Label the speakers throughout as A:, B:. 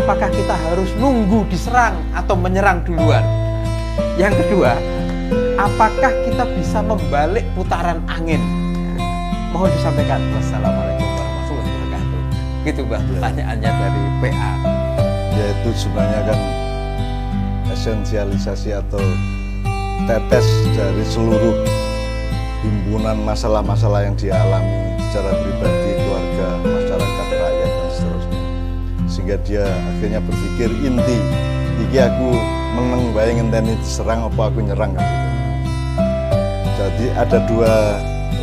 A: apakah kita harus nunggu diserang atau menyerang duluan? Yang kedua, apakah kita bisa membalik putaran angin? Mohon disampaikan. Wassalamualaikum warahmatullahi wabarakatuh. Gitu Mbah, pertanyaannya dari PA.
B: Yaitu sebenarnya kan esensialisasi atau tetes dari seluruh himpunan masalah-masalah yang dialami secara pribadi, keluarga, masyarakat, rakyat, dan seterusnya. Sehingga dia akhirnya berpikir inti, iki aku meneng bae ngenteni diserang apa aku nyerang kan gitu. Jadi ada dua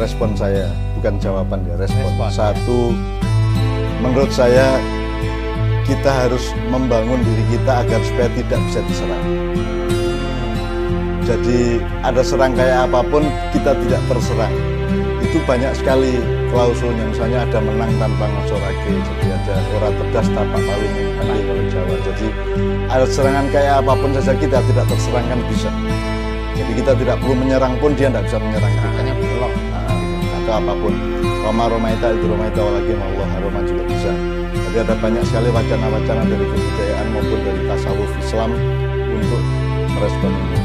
B: respon saya, bukan jawaban ya, respon. Satu, menurut saya kita harus membangun diri kita agar supaya tidak bisa diserang. Jadi ada serang kayak apapun kita tidak terserang. Itu banyak sekali klausulnya, misalnya ada menang tanpa ngasorake, jadi ada ora tedas tapak paling kalau Jawa. Jadi ada serangan kayak apapun saja kita tidak terserang kan bisa. Jadi kita tidak perlu menyerang pun dia tidak bisa menyerang kita.
A: Makanya belok
B: Atau apapun. Roma Romaita itu Romaita walakin Allah Roma juga bisa. Jadi ada banyak sekali wacana-wacana dari kebudayaan maupun dari tasawuf Islam untuk merespon ini.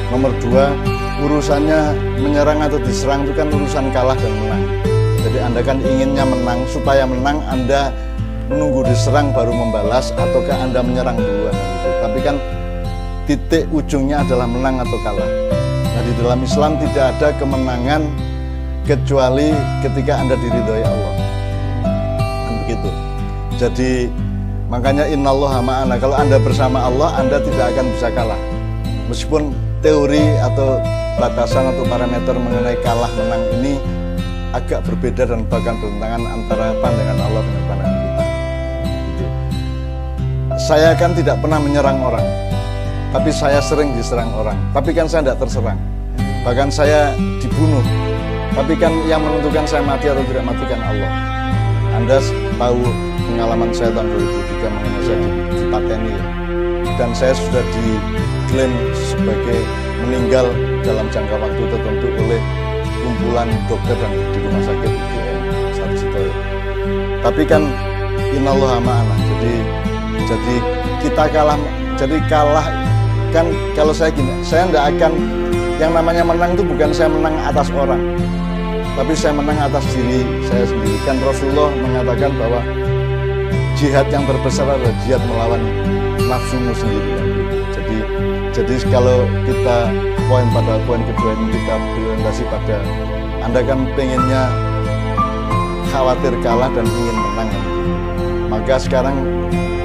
B: Nomor dua, urusannya menyerang atau diserang itu kan urusan kalah dan menang. Jadi Anda kan inginnya menang, supaya menang Anda menunggu diserang baru membalas, ataukah Anda menyerang duluan gitu. Tapi kan titik ujungnya adalah menang atau kalah. Nah di dalam Islam tidak ada kemenangan kecuali ketika Anda diridhoi Allah. Kan begitu. Jadi makanya innallaha ma'ana, kalau Anda bersama Allah Anda tidak akan bisa kalah. Meskipun teori atau batasan atau parameter mengenai kalah menang ini agak berbeda dan bahkan bertentangan antara pandangan Allah dengan pandangan kita. Gitu. Saya kan tidak pernah menyerang orang, tapi saya sering diserang orang. Tapi kan saya tidak terserang. Bahkan saya dibunuh. Tapi kan yang menentukan saya mati atau tidak mati kan Allah. Anda tahu pengalaman saya tahun 2003 mengenai saya dipateni ya. Dan saya sudah diklaim sebagai meninggal dalam jangka waktu tertentu oleh kumpulan dokter dan di rumah sakit UGM Sarjito. Tapi kan innallaha ma'ana. Jadi kita kalah. Jadi kalah kan kalau saya gini, saya tidak akan, yang namanya menang itu bukan saya menang atas orang, tapi saya menang atas diri saya sendiri. Kan Rasulullah mengatakan bahwa jihad yang terbesar adalah jihad melawan nafsumu sendiri kan. Jadi kalau kita poin kedua ini kita berorientasi pada Anda kan pengennya khawatir kalah dan ingin menang kan. Maka sekarang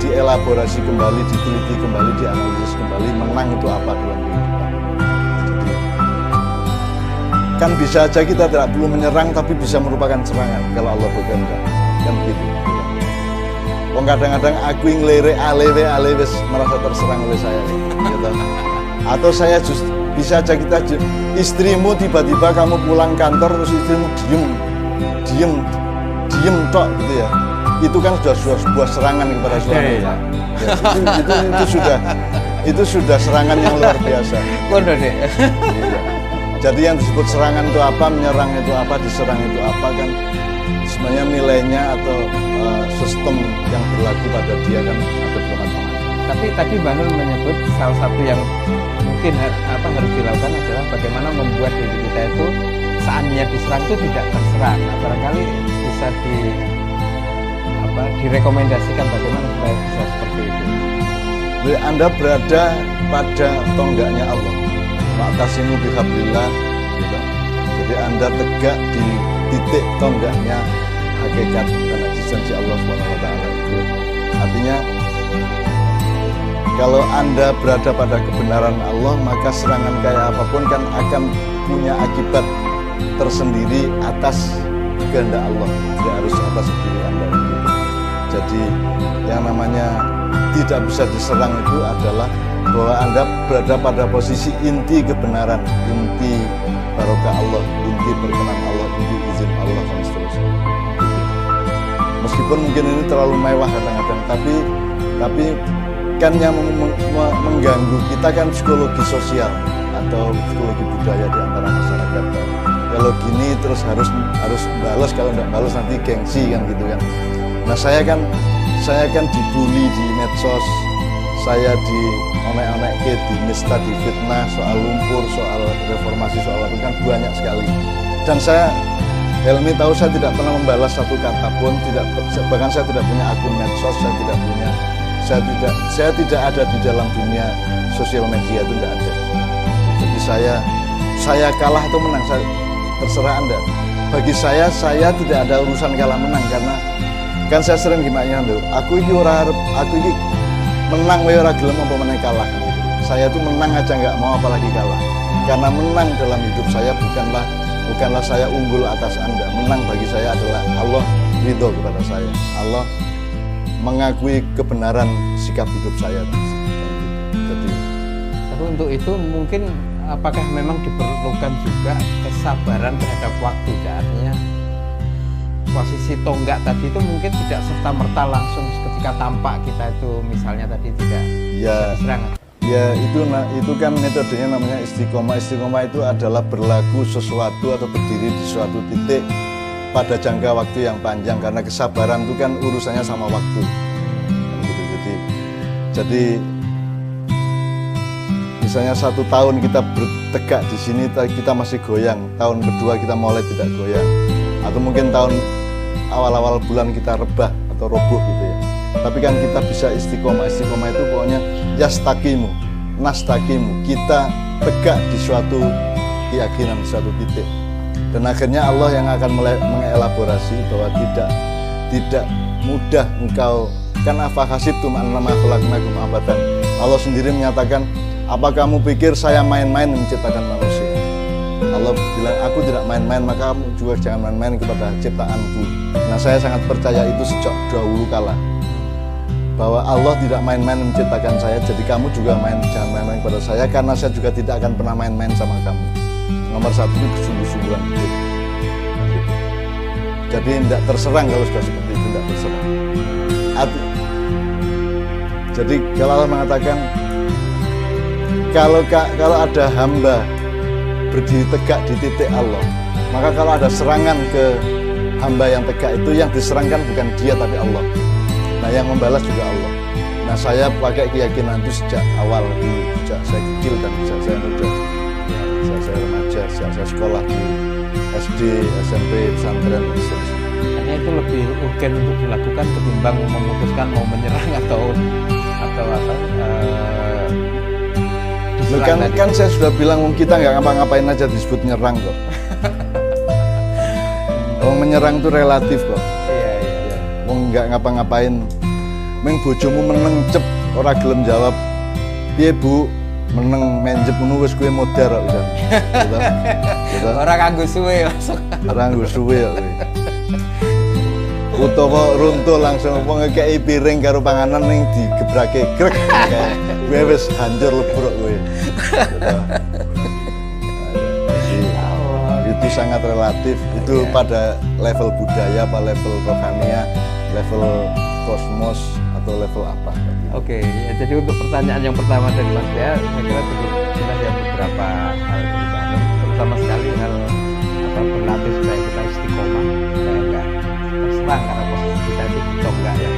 B: dielaborasi kembali, diteliti kembali, dianalisis kembali menang itu apa dalam kehidupan. Jadi kan bisa aja kita tidak perlu menyerang tapi bisa merupakan serangan kalau Allah berkehendak kan begitu. Wong kadang-kadang aku yang lere alewe merasa terserang oleh saya gitu. Atau saya bisa aja kita istrimu tiba-tiba kamu pulang kantor terus istrimu diem tok gitu ya, itu kan sudah sebuah serangan kepada suami ya. Itu sudah serangan yang luar biasa. Iya. Jadi yang disebut serangan itu apa, menyerang itu apa, diserang itu apa kan sebenarnya nilainya atau sistem yang berlaku pada dia kan ada bermacam-macam.
A: Tapi tadi Mbak Nur menyebut salah satu yang mungkin harus dilakukan adalah bagaimana membuat diri kita itu saatnya diserang itu tidak terserang. Nah, barangkali bisa direkomendasikan bagaimana supaya bisa seperti itu.
B: Anda berada pada tonggaknya Allah. Ma'tasimu bihablillah gitu. Jadi Anda tegak di titik tonggaknya hakikat dan eksistensi Allah SWT itu. Artinya kalau Anda berada pada kebenaran Allah, maka serangan kayak apapun kan akan punya akibat tersendiri atas kehendak Allah, tidak harus atas diri Anda. Jadi yang namanya tidak bisa diserang itu adalah bahwa Anda berada pada posisi inti kebenaran, inti barokah Allah, inti perkenan Allah, inti izin Allah dan seterusnya. Meskipun mungkin ini terlalu mewah kadang-kadang, tapi kan yang mengganggu kita kan psikologi sosial atau psikologi budaya di antara masyarakat. Kalau gini terus harus balas, kalau tidak balas nanti gengsi kan gitu kan. Nah saya kan dibully di medsos, saya di onek-onek di nista, di fitnah soal lumpur, soal reformasi, soal apa kan banyak sekali. Dan saya, Helmi tahu saya tidak pernah membalas satu kata pun, bahkan saya tidak punya akun medsos, saya tidak ada di dalam dunia sosial media, itu tidak ada. Jadi saya kalah atau menang, terserah Anda. Bagi saya tidak ada urusan kalah menang, karena kan saya sering gimana lho, aku ini menang wae ora gelem apa meneh kalah. Saya tuh menang aja nggak mau, apalagi kalah. Karena menang dalam hidup saya bukanlah saya unggul atas Anda. Menang bagi saya adalah Allah ridho kepada saya. Allah mengakui kebenaran sikap hidup saya. Jadi,
A: tapi untuk itu mungkin apakah memang diperlukan juga kesabaran terhadap waktu? Artinya posisi tonggak tadi itu mungkin tidak serta-merta langsung ketika tampak kita itu misalnya tadi tidak diserang.
B: Ya itu kan metodenya namanya istiqomah. Istiqomah itu adalah berlaku sesuatu atau berdiri di suatu titik pada jangka waktu yang panjang, karena kesabaran itu kan urusannya sama waktu. Jadi misalnya 1 tahun kita bertegak di sini kita masih goyang, tahun kedua kita mulai tidak goyang, atau mungkin tahun awal-awal bulan kita rebah atau roboh gitu ya. Tapi kan kita bisa istiqomah. Istiqomah itu pokoknya yastaqimu, nastaqimu. Kita tegak di suatu keyakinan, di suatu titik. Dan akhirnya Allah yang akan mengelaborasi bahwa tidak mudah engkau, kan afahasibtum annama khalaqnakum abadan. Allah sendiri menyatakan, apa kamu pikir saya main-main menciptakan manusia? Allah bilang, aku tidak main-main, maka kamu juga jangan main-main kepada ciptaanku. Nah, saya sangat percaya itu sejak dahulu kala, bahwa Allah tidak main-main menciptakan saya, jadi kamu juga jangan main-main kepada saya, karena saya juga tidak akan pernah main-main sama kamu. Nomor 1 itu kesungguh-sungguhan. Jadi tidak terserang kalau sudah seperti itu, tidak terserang. Jadi kalau Allah mengatakan, kalau ada hamba berdiri tegak di titik Allah, maka kalau ada serangan ke hamba yang tegak itu, yang diserangkan bukan dia tapi Allah. Nah, yang membalas juga Allah. Nah, saya pakai keyakinan itu sejak awal, sejak saya kecil dan sejak saya muda, sejak saya remaja, sejak saya sekolah di SD, SMP, pesantren, dan seterusnya.
A: Hanya itu lebih urgen untuk dilakukan ketimbang memutuskan mau menyerang atau
B: kan saya sudah bilang kita nggak ngapa-ngapain aja disebut nyerang kok. Menyerang itu relatif kok.
A: Iya.
B: Nggak ngapa-ngapain. Meng bojomu meneng cep ora gelem jawab. Piye Bu? Meneng menjep ngono wis kuwi modar kok pisan. Gitu.
A: Ora kanggo suwe masuk.
B: Ora kanggo suwe kok. Utawa runtuh langsung ngekeki piring karo panganan ning digebrake grek. Gue wis hancur lebur kowe. Itu sangat relatif. Itu pada level budaya, apa level rohania, level kosmos, atau level apa.
A: Oke, ya, jadi untuk pertanyaan yang pertama dari Mas Dea, saya kira cukup jelas ya beberapa hal perubahan. Terutama sekali hal berlatih supaya kita istiqomah, supaya enggak terserang karena posisi kita itu di tonggak yang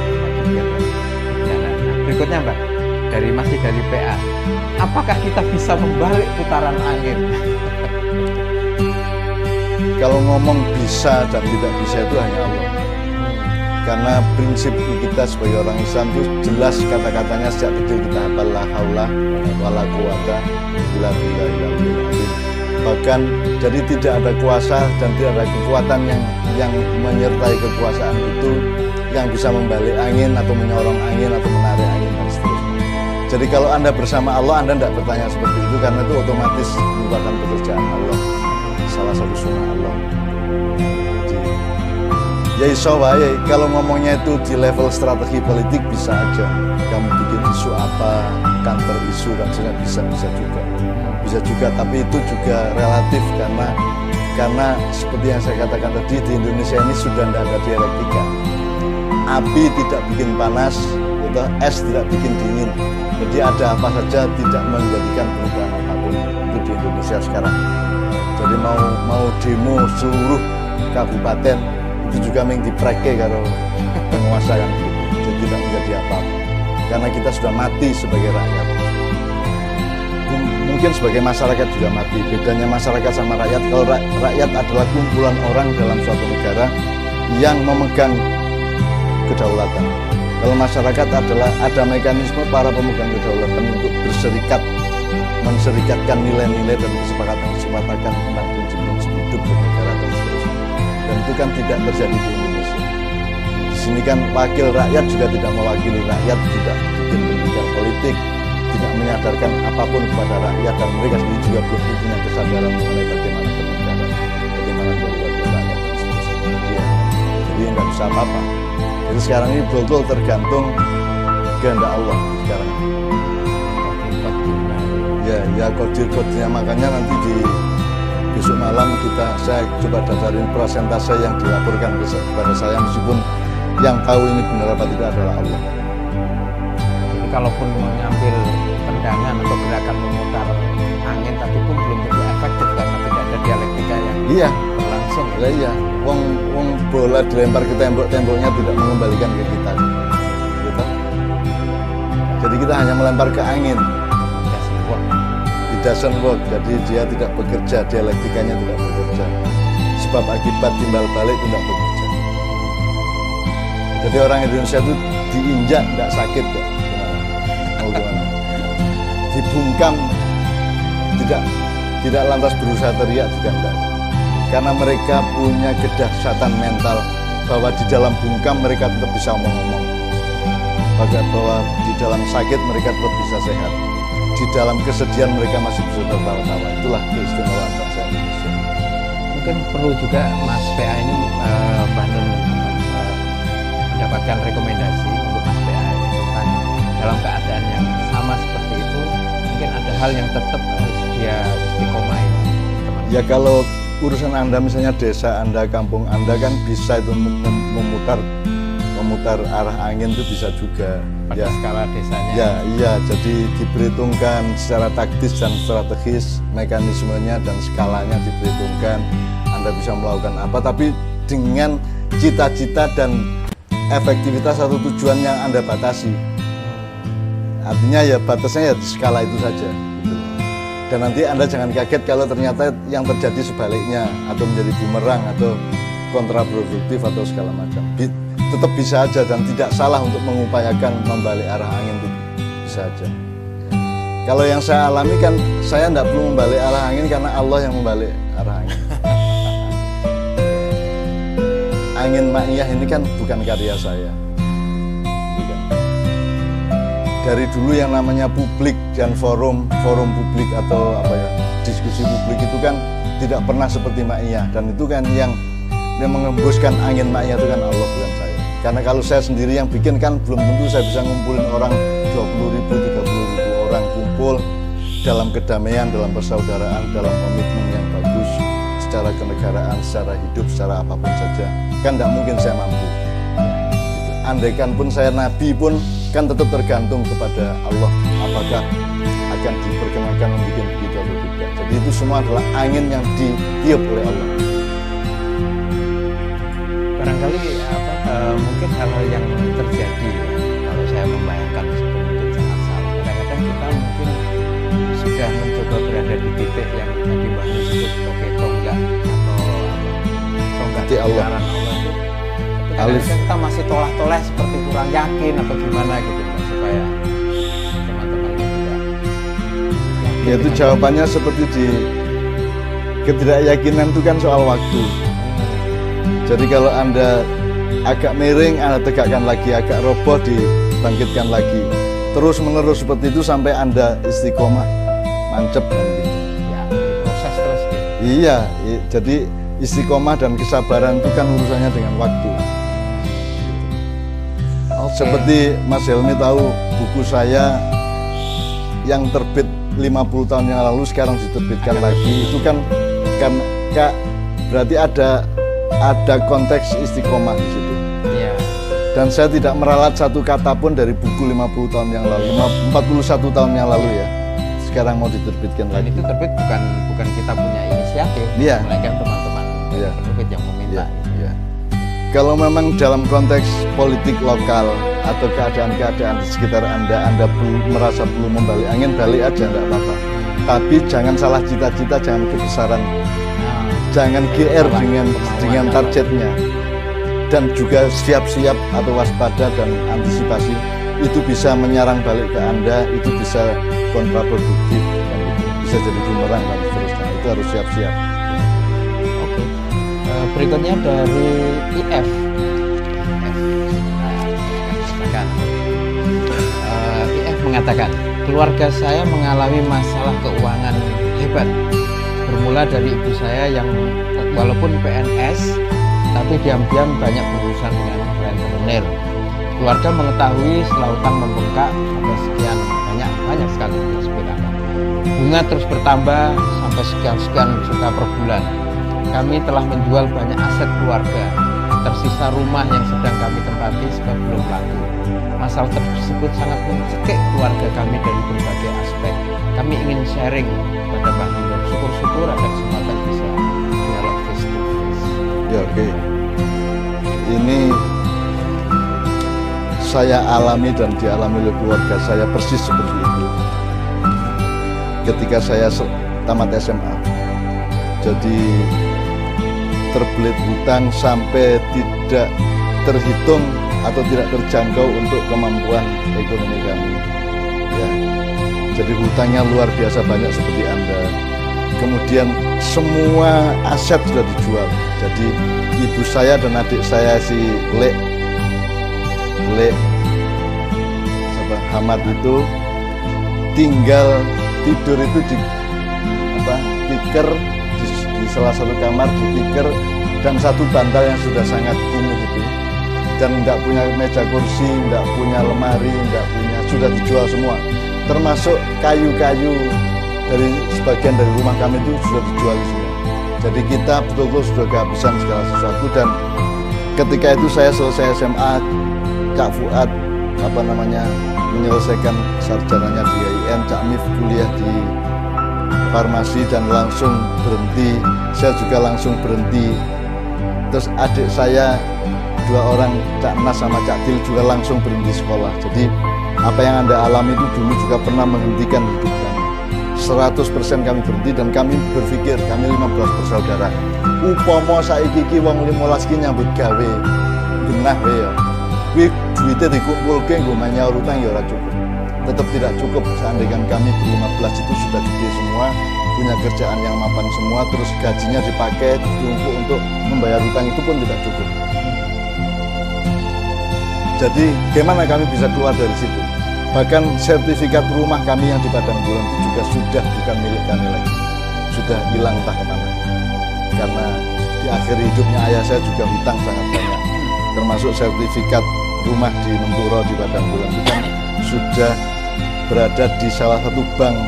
A: nah, berikutnya Mbak, masih dari PA, apakah kita bisa membalik putaran angin?
B: Kalau ngomong bisa dan tidak bisa itu hanya Allah. Karena prinsip kita sebagai orang Islam itu jelas kata-katanya sejak kecil kita hafal, la haula wala quwata illa billahil azim. Bahkan jadi tidak ada kuasa dan tidak ada kekuatan yang menyertai kekuasaan itu yang bisa membalik angin atau menyorong angin atau menarik angin dan seterusnya. Jadi kalau Anda bersama Allah, Anda tidak bertanya seperti itu karena itu otomatis merupakan pekerjaan Allah, salah satu sunnah Allah. Ya iso wae, kalau ngomongnya itu di level strategi politik bisa aja. Kamu bikin isu apa, counter isu dan sebagainya bisa juga, tapi itu juga relatif karena seperti yang saya katakan tadi, di Indonesia ini sudah tidak ada dialektika. Api tidak bikin panas, gitu, es tidak bikin dingin. Jadi ada apa saja tidak menjadikan perubahan apapun itu di Indonesia sekarang. Jadi mau demo seluruh kabupaten itu juga meng dipreke karo penguasa kan gitu. Jadi tidak menjadi apa-apa. Karena kita sudah mati sebagai rakyat. Mungkin sebagai masyarakat juga mati. Bedanya masyarakat sama rakyat, kalau rakyat adalah kumpulan orang dalam suatu negara yang memegang kedaulatan. Kalau masyarakat adalah ada mekanisme para pemegang kedaulatan untuk berserikat, menserikatkan nilai-nilai dan kesepakatan tentang prinsip-prinsip hidup bernegara dan seterusnya. Dan itu kan tidak terjadi di Indonesia. Di sini kan wakil rakyat juga tidak mewakili rakyat, tidak bikin pendidikan politik, tidak menyadarkan apapun kepada rakyat, dan mereka sendiri juga belum punya kesadaran mengenai bagaimana bernegara, bagaimana menjadi wakil rakyat dan seterusnya. Jadi nggak bisa apa-apa. Jadi sekarang ini betul-betul tergantung kehendak Allah sekarang. Ya kodir-kodirnya, makanya nanti di besok malam saya coba daftarin persentase yang dilaporkan kepada saya, meskipun yang tahu ini benar apa tidak adalah Allah.
A: Jadi kalaupun mengambil tendangan atau gerakan memutar angin tadi pun belum tentu efektif karena tidak ada dialektika yang berlangsung.
B: Iya. Wong bola dilempar ke tembok-temboknya tidak mengembalikan ke kita. Gitu. Jadi kita hanya melempar ke angin. It doesn't work. Jadi dia tidak bekerja, dialektikanya tidak bekerja. Sebab akibat timbal balik tidak bekerja. Jadi orang Indonesia itu diinjak tidak sakit kok. Mau gimana? Dibungkam tidak lantas berusaha teriak juga enggak. Karena mereka punya kedahsyatan mental bahwa di dalam bungkam mereka tetap bisa ngomong, bahwa di dalam sakit mereka tetap bisa sehat, di dalam kesedihan mereka masih bisa tertawa-tawa. Itulah keistimewaan bangsa Indonesia.
A: Mungkin perlu juga Mas PA ini Mbah Nun mendapatkan rekomendasi untuk Mas PA ini tentang dalam keadaan yang sama seperti itu, mungkin ada hal yang tetap harus dia istiqomahin.
B: Ya kalau urusan Anda misalnya desa Anda, kampung Anda kan bisa itu memutar arah angin itu bisa juga.
A: Pada skala desanya.
B: Iya, jadi diperhitungkan secara taktis dan strategis, mekanismenya dan skalanya diperhitungkan. Anda bisa melakukan apa, tapi dengan cita-cita dan efektivitas atau tujuan yang Anda batasi. Artinya ya batasnya ya di skala itu saja. Dan nanti Anda jangan kaget kalau ternyata yang terjadi sebaliknya, atau menjadi bumerang, atau kontraproduktif, atau segala macam. Tetap bisa aja, dan tidak salah untuk mengupayakan membalik arah angin, itu bisa aja. Kalau yang saya alami kan, saya tidak perlu membalik arah angin karena Allah yang membalik arah angin. Angin ma'iyah ini kan bukan karya saya. Dari dulu yang namanya publik dan forum publik atau diskusi publik itu kan tidak pernah seperti ma'iyah, dan itu kan yang mengembuskan angin ma'iyah itu kan Allah, bukan saya. Karena kalau saya sendiri yang bikin kan belum tentu saya bisa ngumpulin orang 20.000, 30.000 orang kumpul dalam kedamaian, dalam persaudaraan, dalam komitmen yang bagus secara kenegaraan, secara hidup, secara apapun saja. Kan tidak mungkin saya mampu. Andaikan pun saya nabi pun kan tetap tergantung kepada Allah, apakah akan diperkenankan membuat begitu atau tidak. Jadi itu semua adalah angin yang ditiup oleh Allah.
A: Barangkali mungkin hal-hal yang terjadi, kalau saya membayangkan meskipun mungkin sangat salah, kadang-kadang kita mungkin sudah mencoba berada di titik yang tadi Mbah Nun sebut sebagai tonggak
B: di Allah
A: itu. Kadang-kadang kita masih toleh-toleh seperti kurang yakin atau gimana gitu, supaya teman-teman juga.
B: Ya itu jawabannya seperti di ketidakyakinan itu kan soal waktu. Jadi kalau Anda agak miring, Anda tegakkan lagi, agak roboh, dibangkitkan lagi. Terus menerus seperti itu sampai Anda istiqomah, mancep kan gitu.
A: Ya, proses terus gitu.
B: Iya, jadi istiqomah dan kesabaran itu kan urusannya dengan waktu. Seperti Mas Helmi tahu buku saya yang terbit 50 tahun yang lalu sekarang diterbitkan lagi, itu kan berarti ada konteks istiqomah di situ.
A: Iya.
B: Dan saya tidak meralat satu kata pun dari buku 50 tahun yang lalu, 41 tahun yang lalu ya. Sekarang mau diterbitkan lagi.
A: Dan itu terbit bukan kita punya inisiatif,
B: Iya.
A: melainkan teman-teman
B: Iya.
A: penerbit yang meminta.
B: Iya. kalau memang dalam konteks politik lokal atau keadaan-keadaan di sekitar Anda merasa perlu membalik angin, balik aja, enggak apa-apa. Tapi jangan salah cita-cita, jangan kebesaran, jangan GR dengan targetnya. Dan juga siap-siap atau waspada dan antisipasi, itu bisa menyerang balik ke Anda, itu bisa kontraproduktif, dan bisa jadi bumerang dan seterusnya. Itu harus siap-siap.
A: Oke. Berikutnya dari IF. IF mengatakan, keluarga saya mengalami masalah keuangan hebat. Bermula dari ibu saya yang walaupun PNS, tapi diam-diam banyak berurusan dengan rentenir. Keluarga mengetahui setelah utang membengkak ada sekian banyak sekali sepirakan. Bunga terus bertambah sampai sekian juta per bulan. Kami telah menjual banyak aset keluarga. Tersisa rumah yang sedang kami tempati sebab belum laku. Masalah tersebut sangat mencekik keluarga kami dari berbagai aspek. Kami ingin sharing pada Pak Nur. Syukur-syukur ada kesempatan bisa dialog face to face.
B: Ya, oke. Ini saya alami dan dialami oleh keluarga saya persis seperti itu. Ketika saya tamat SMA, jadi terbelit hutang sampai tidak terhitung atau tidak terjangkau untuk kemampuan ekonomi kami. Ya, jadi hutangnya luar biasa banyak seperti Anda. Kemudian semua aset sudah dijual. Jadi ibu saya dan adik saya si Lek Hamad itu tinggal tidur itu di tikar di salah satu kamar di tikar, dan satu bantal yang sudah sangat kumuh itu, dan tidak punya meja kursi, tidak punya lemari, sudah dijual semua, termasuk kayu-kayu dari sebagian dari rumah kami itu sudah dijual semua. Jadi kita betul-betul sudah kehabisan segala sesuatu. Dan ketika itu saya selesai SMA, Cak Fuad menyelesaikan sarjananya di IAIN, Cak Mif kuliah di farmasi dan langsung berhenti. Saya juga langsung berhenti. Terus adik saya 2 orang, Cak Nas sama Cak Dil juga langsung berhenti sekolah. Jadi apa yang Anda alami itu dulu juga pernah menghentikan hidup kami. 100% kami berhenti, dan kami berpikir, kami 15 bersaudara, upomo saiki ki wong 15 ki nyambut gawe genah wae ya. Kuwi duite dikumpulke nggo manyar utang ya ora cukup. Tetap tidak cukup. Seandainya kami ber-15 itu sudah gede semua, punya kerjaan yang mapan semua, terus gajinya dipakai untuk membayar utang itu pun tidak cukup. Jadi gimana kami bisa keluar dari situ? Bahkan sertifikat rumah kami yang di Padang Bulan itu juga sudah bukan milik kami lagi, sudah hilang entah kemana. Karena di akhir hidupnya ayah saya juga hutang sangat banyak, termasuk sertifikat rumah di Menturo di Padang Bulan itu kan sudah berada di salah satu bank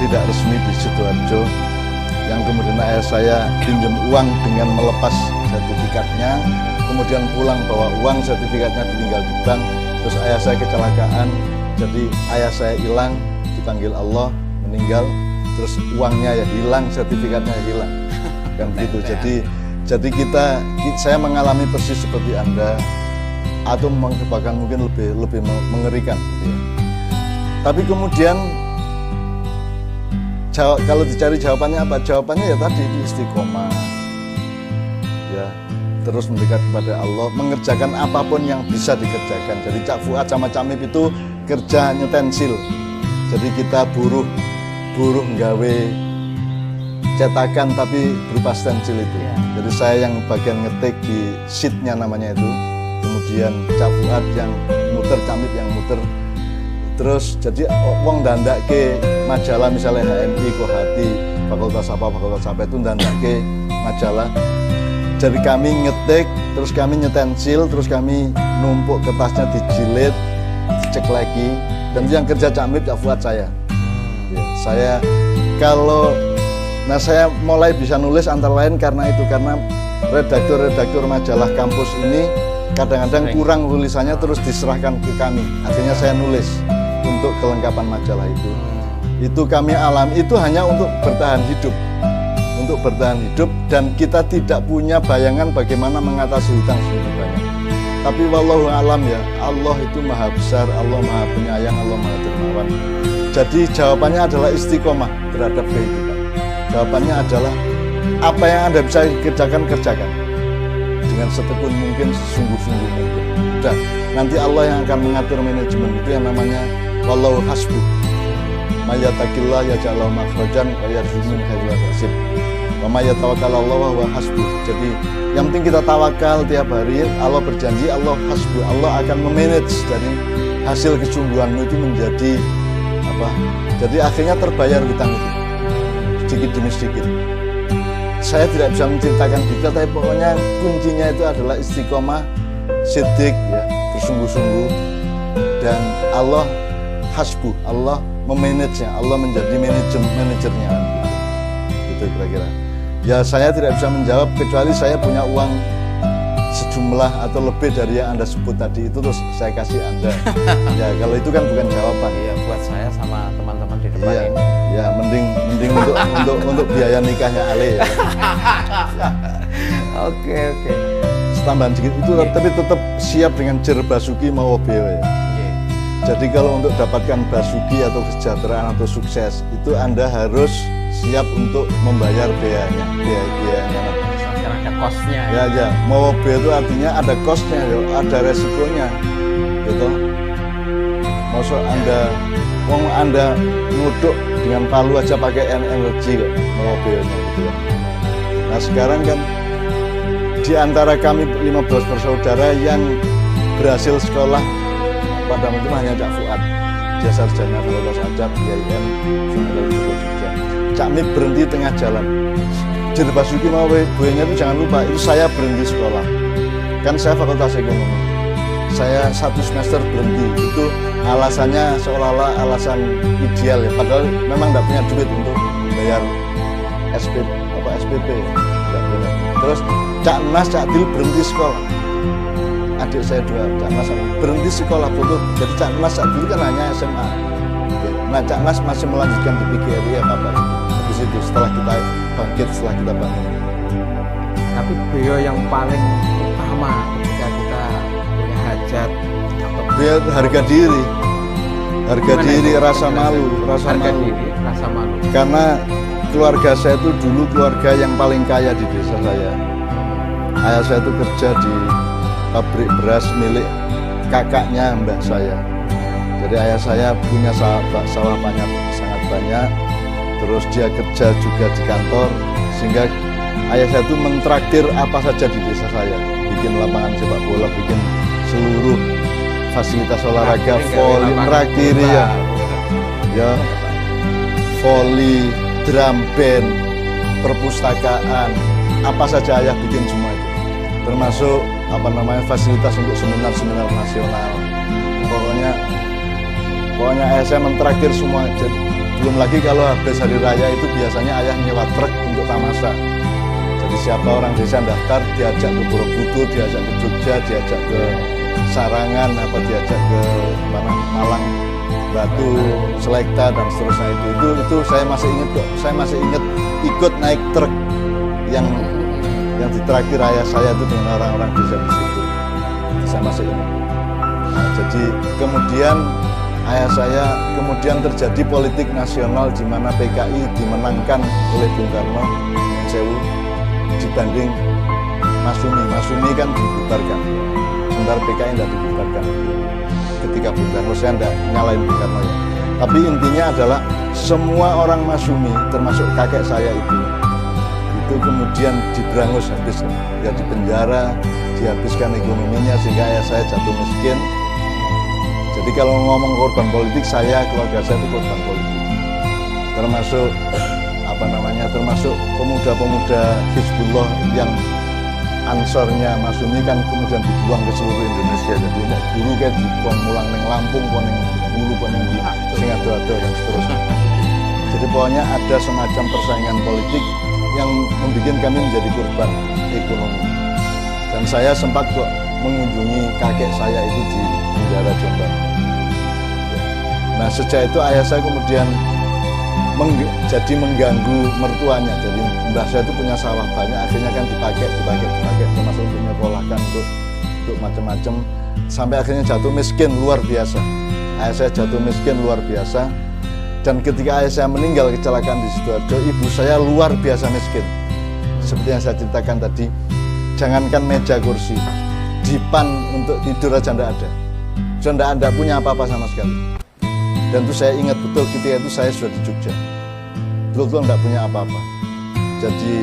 B: tidak resmi di Sidoarjo, yang kemudian ayah saya pinjam uang dengan melepas sertifikatnya, kemudian pulang bawa uang, sertifikatnya ditinggal di bank. Terus ayah saya kecelakaan, jadi ayah saya hilang, dipanggil Allah, meninggal, terus uangnya ya hilang, sertifikatnya hilang, kan gitu. Jadi saya mengalami persis seperti Anda, atau bahkan mungkin lebih mengerikan, gitu ya. Tapi kemudian kalau dicari jawabannya apa? Jawabannya ya tadi itu istiqomah, ya. Terus mendekat kepada Allah, mengerjakan apapun yang bisa dikerjakan. Jadi Cak Fuad sama Cak Mif itu kerja nyetensil. Jadi kita buruh nggawe cetakan tapi berupa stensil itu. Jadi saya yang bagian ngetik di sheetnya namanya itu. Kemudian Cak Fuad yang muter, Cak Mif yang muter. Terus jadi wong dandake majalah misalnya HMI, Kohati, fakultas apa itu dandake majalah. Jadi kami ngetik, terus kami nyetensil, terus kami numpuk kertasnya, dijilid, dicek lagi. Dan yang kerja Cak Mif, Cak Fuad saya. Ya, saya mulai bisa nulis antara lain karena redaktur majalah kampus ini kadang-kadang kurang tulisannya, terus diserahkan ke kami. Akhirnya saya nulis untuk kelengkapan majalah itu. Itu kami alami, itu hanya untuk bertahan hidup. untuk bertahan hidup, dan kita tidak punya bayangan bagaimana mengatasi hutang segitu banyak. Tapi wallahu alam ya, Allah itu maha besar, Allah maha penyayang, Allah maha dermawan. Jadi jawabannya adalah istiqomah terhadap kehidupan. Jawabannya adalah apa yang Anda bisa kerjakan, kerjakan dengan setekun mungkin, sesungguh-sungguh mungkin. Dan nanti Allah yang akan mengatur manajemen itu yang namanya wallahu hasbuh. Mayyatakillah yaj'al lahu makhrajan wa yarzuqhu min haitsu la yahtasib. Wa may yatawakkal 'ala Allah wa hasbuh. Jadi yang penting kita tawakal tiap hari. Allah berjanji, Allah hasbuh. Allah akan memanage dari hasil kesungguhanmu itu menjadi apa? Jadi akhirnya terbayar hutang itu sedikit demi sedikit. Saya tidak bisa menceritakan detail, tapi pokoknya kuncinya itu adalah istiqomah, siddiq, ya, bersungguh-sungguh, dan Allah hasbuh, Allah memanage-nya, Allah menjadi manajernya, gitu kira-kira. Ya saya tidak bisa menjawab kecuali saya punya uang sejumlah atau lebih dari yang Anda sebut tadi itu, terus saya kasih Anda. Ya kalau itu kan bukan jawaban.
A: Iya, buat saya sama teman-teman di depan
B: Iya,
A: ini.
B: ya mending untuk biaya nikahnya Ale. Ya.
A: Oke.
B: Tambahan sedikit itu, tapi tetap siap dengan jer basuki mau beo ya.
A: Oke.
B: Jadi kalau untuk dapatkan basuki atau kesejahteraan atau sukses itu Anda harus siap untuk membayar biayanya.
A: Sekarang ada kosnya.
B: Ya, mau beo itu artinya ada kosnya, ada resikonya, gitu. Maksud Anda nguduk dengan palu aja pakai energi kok mau beonya gitu ya. Nah sekarang kan di antara kami 15 bersaudara yang berhasil sekolah pada waktu itu hanya Cak Fuad, dia sarjana Fakultas Adab IAIN Sunan Jogja. Cak Mip berhenti tengah jalan. Jer basuki mau beonya itu jangan lupa, itu saya berhenti sekolah. Kan saya Fakultas Ekonomi. Saya 1 semester berhenti, itu alasannya seolah-olah alasan ideal ya, padahal memang tidak punya duit untuk bayar SPP, tidak punya. Terus Cak Nas, Cak Dil berhenti sekolah, adik saya 2, Cak Nas berhenti sekolah betul. Jadi Cak Nas, Cak Dil kan hanya SMA. Nah Cak Nas masih melanjutkan di PGRI ya Bapak. Habis itu setelah kita bangkit, setelah kita bangun.
A: Tapi beliau yang paling utama ketika kita punya hajat atau
B: Biar harga diri, rasa malu, rasa
A: harga
B: malu.
A: diri, rasa malu.
B: Karena keluarga saya itu dulu keluarga yang paling kaya di desa saya. Ayah saya itu kerja di pabrik beras milik kakaknya mbah saya. Jadi ayah saya punya sawah banyak, sangat banyak. Terus dia kerja juga di kantor, sehingga ayah saya itu mentraktir apa saja di desa saya. Bikin lapangan sepak bola, bikin seluruh fasilitas olahraga, voli, traktir ya, voli, drum band, perpustakaan, apa saja ayah bikin semua itu. Termasuk fasilitas untuk seminar-seminar nasional. Pokoknya ayah saya mentraktir semua. Jadi, belum lagi kalau habis hari raya itu biasanya ayah nyewa truk untuk tamasa. Jadi siapa orang desa daftar, diajak ke Borobudur, diajak ke Jogja, diajak ke Sarangan, diajak ke Malang, Batu, Selekta dan seterusnya itu saya masih ingat kok. Saya masih ingat ikut naik truk yang ditraktir ayah saya itu dengan orang-orang desa di situ. Saya masih ingat. Nah, jadi kemudian ayah saya terjadi politik nasional di mana PKI dimenangkan oleh Bung Karno Sewu dibanding Masumi. Masumi kan dibubarkan, sementara PKI tidak dibubarkan. Ketika Bung Karno, saya tidak nyalain Bung Karno ya. Tapi intinya adalah semua orang Masumi, termasuk kakek saya itu kemudian diberangus habis, ya di penjara, dihabiskan ekonominya sehingga ayah saya jatuh miskin. Jadi kalau ngomong korban politik, keluarga saya itu korban politik. Termasuk pemuda-pemuda Hizbullah yang ansornya Masumi kan kemudian dibuang ke seluruh Indonesia. Jadi dulu kayak dibuang mulang neng Lampung, neng Bulu, neng di Singado dan seterusnya. Jadi pokoknya ada semacam persaingan politik yang membuat kami menjadi korban ekonomi. Dan saya sempat kok mengunjungi kakek saya itu di penjara Jombang. Nah sejak itu ayah saya kemudian jadi mengganggu mertuanya. Jadi mbah saya itu punya sawah banyak, akhirnya kan dipakai termasuk untuk nyekolahkan untuk macam-macam, sampai akhirnya jatuh miskin luar biasa. Ayah saya jatuh miskin luar biasa, dan ketika ayah saya meninggal kecelakaan di Sidoarjo, ibu saya luar biasa miskin. Seperti yang saya ceritakan tadi, jangankan meja kursi, dipan untuk tidur aja ndak ada. Sudah ndak punya apa-apa sama sekali. Dan itu saya ingat betul ketika itu saya sudah di Jogja. Betul-betul ndak punya apa-apa. Jadi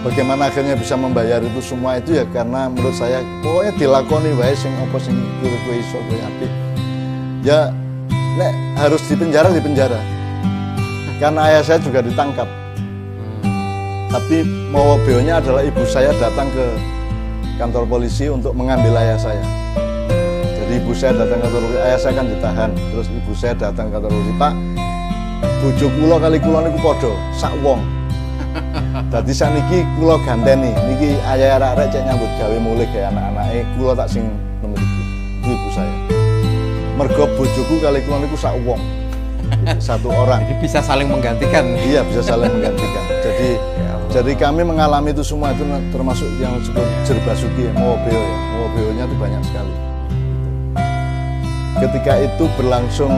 B: bagaimana akhirnya bisa membayar itu semua itu ya karena menurut saya pokoknya dilakoni wae sing apa sing kuwi iso kuwi apik. Ya nek harus dipenjara. Karena ayah saya juga ditangkap. Tapi mawa beonya adalah ibu saya datang ke kantor polisi untuk mengambil ayah saya. Jadi ibu saya datang ke kantor polisi, ayah saya kan ditahan. Terus ibu saya datang ke kantor polisi, Pak, bojo kula kali kula niku padha sak wong. Dadi saniki kula ganteni, niki ayah arek-arek cek nyambut gawe mulih gawe anak-anake, kula tak sing nomor iki. Itu ibu saya. Mergo bojoku kali kula niku sak wong. Satu orang.
A: Jadi bisa saling menggantikan.
B: Iya, bisa saling menggantikan. Jadi kami mengalami itu semua, itu termasuk yang disebut Jerbasuki, Mowobeo ya. Mowobeonya itu banyak sekali. Ketika itu berlangsung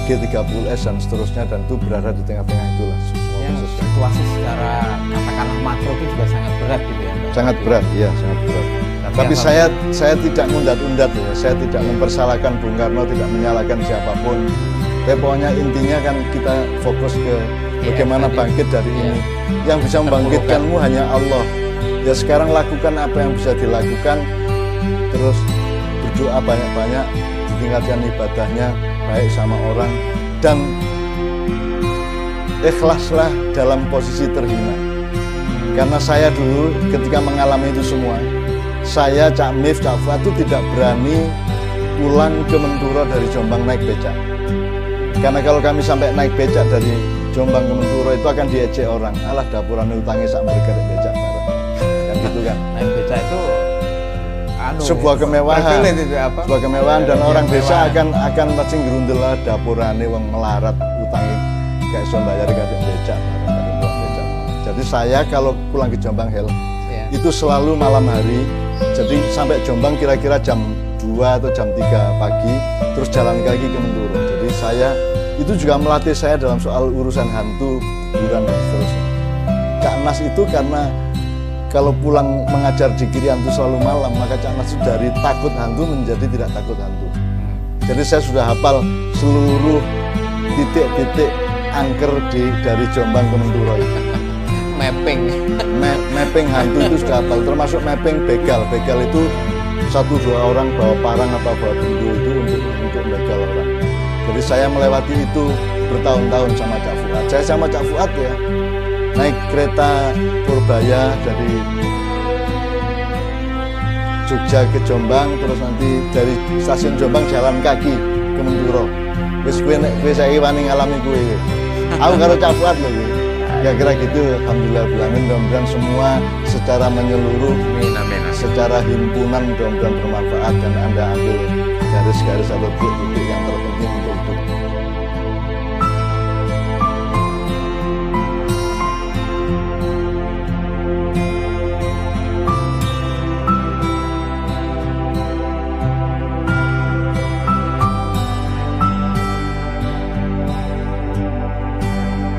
B: G30S dan seterusnya, dan itu berada di tengah-tengah itulah.
A: Ya, situasi secara katakanlah makro itu juga sangat berat gitu ya.
B: Sangat berat, iya sangat berat. Tapi saya tidak undat-undat ya, saya tidak mempersalahkan Bung Karno, tidak menyalahkan siapapun. Tapi pokoknya intinya kan kita fokus ke bagaimana bangkit dari ini. Yang bisa membangkitkanmu hanya Allah. Ya sekarang lakukan apa yang bisa dilakukan, terus berdoa banyak-banyak, ditingkatkan ibadahnya baik sama orang, dan ikhlaslah dalam posisi terhina. Karena saya dulu ketika mengalami itu semua, saya Cak Mif, Cak Fuad itu tidak berani pulang ke Menturo dari Jombang naik becak. Karena kalau kami sampai naik becak dari Jombang ke Menturo itu akan diejek orang. Alah dapuran utangi sak mereka becak bareng. Kan gitu kan.
A: Naik becak itu
B: sebuah kemewahan. Sebuah kemewahan dan orang desa akan pasti ngerundel dapurane wong melarat utangi gak iso bayar kadang becak bareng becak. Jadi saya kalau pulang ke Jombang itu selalu malam hari. Jadi sampai Jombang kira-kira jam 2 atau jam 3 pagi, terus jalan kaki ke Menturo. Jadi saya itu juga melatih saya dalam soal urusan hantu, kuburan dan seterusnya. Cak Nas itu karena kalau pulang mengajar di kiri hantu selalu malam, maka Cak Nas itu dari takut hantu menjadi tidak takut hantu. Jadi saya sudah hafal seluruh titik-titik angker dari Jombang ke Menturo itu. Mapping hantu itu sudah hafal, termasuk mapping begal. Begal itu 1-2 orang bawa parang atau bawa pintu itu untuk begal orang. Jadi saya melewati itu bertahun-tahun sama Cak Fuad. Saya sama Cak Fuad ya naik kereta Purbaya dari Jogja ke Jombang, terus nanti dari stasiun Jombang jalan kaki ke Menturo. Wis kowe nek kowe saiki wani ngalami kowe. Aku karo Cak Fuad lho kowe. Kira-kira gitu, alhamdulillah bilamin, mudah-mudahan semua secara menyeluruh, secara himpunan mudah-mudahan bermanfaat, dan Anda ambil garis-garis atau titik